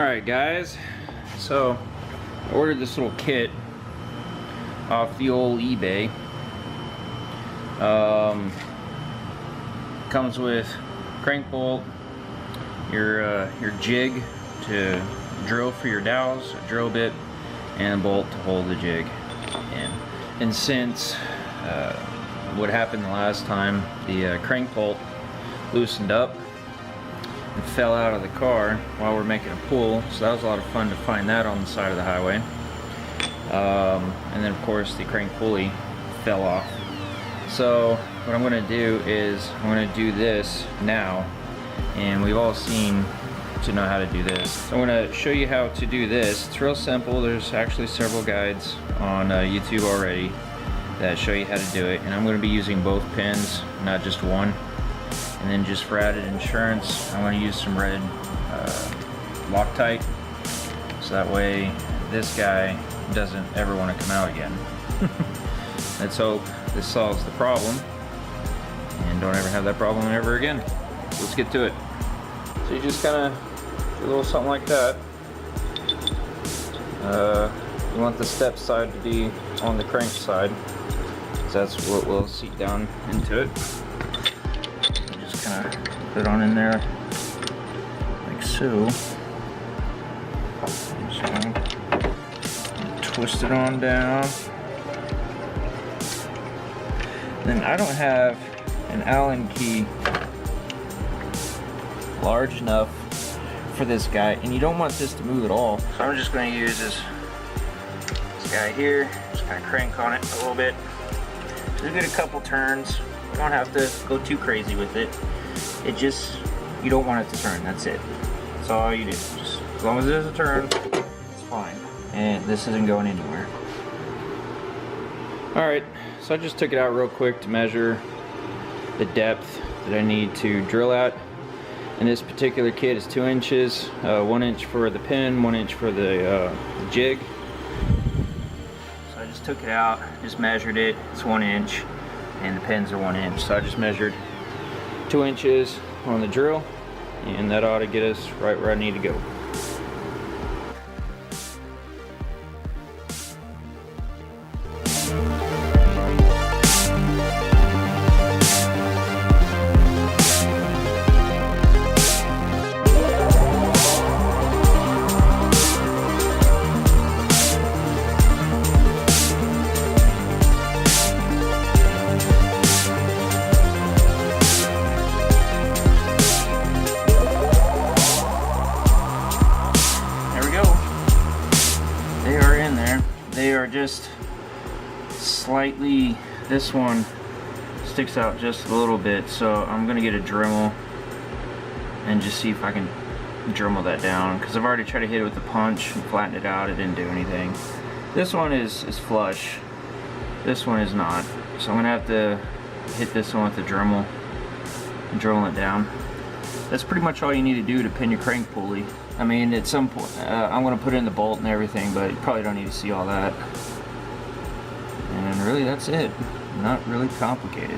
Alright guys, so I ordered this little kit off the old eBay. Comes with crank bolt, your jig to drill for your dowels, a drill bit, and a bolt to hold the jig in. And since what happened the last time, the crank bolt loosened up and fell out of the car while we're making a pull, so that was a lot of fun to find that on the side of the highway. And then of course the crank pulley fell off. So what I'm going to do is I'm going to do this now, and we've all seen to know how to do this. So I'm going to show you how to do this. It's real simple. There's actually several guides on YouTube already that show you how to do it, and I'm going to be using both pins, not just one. And then just for added insurance, I'm going to use some red Loctite, so that way this guy doesn't ever want to come out again. Let's hope this solves the problem and don't ever have that problem ever again. So let's get to it. So you just kind of do a little something like that. You want the step side to be on the crank side, so that's what will seat down into it. Just kind of put it on in there like so. Twist it on down. Then I don't have an Allen key large enough for this guy, and you don't want this to move at all. So I'm just going to use this guy here, just kind of crank on it a little bit. Just get a couple turns. You don't have to go too crazy with it. It just, you don't want it to turn, that's it. That's all you do. Just, as long as there's a turn, it's fine. And this isn't going anywhere. Alright, so I just took it out real quick to measure the depth that I need to drill at. And this particular kit is 2 inches, 1 inch for the pin, 1 inch for the jig. So I just took it out, just measured it, it's 1 inch, and the pins are 1 inch. So I just measured 2 inches on the drill, and that ought to get us right where I need to go. They are just slightly, this one sticks out just a little bit, so I'm gonna get a Dremel and just see if I can Dremel that down, because I've already tried to hit it with the punch and flatten it out. It didn't do anything. This one is flush, this one is not, so I'm gonna have to hit this one with the Dremel and drill it down. That's pretty much all you need to do to pin your crank pulley. I mean, at some point, I'm going to put in the bolt and everything, but you probably don't need to see all that. And really, that's it. Not really complicated.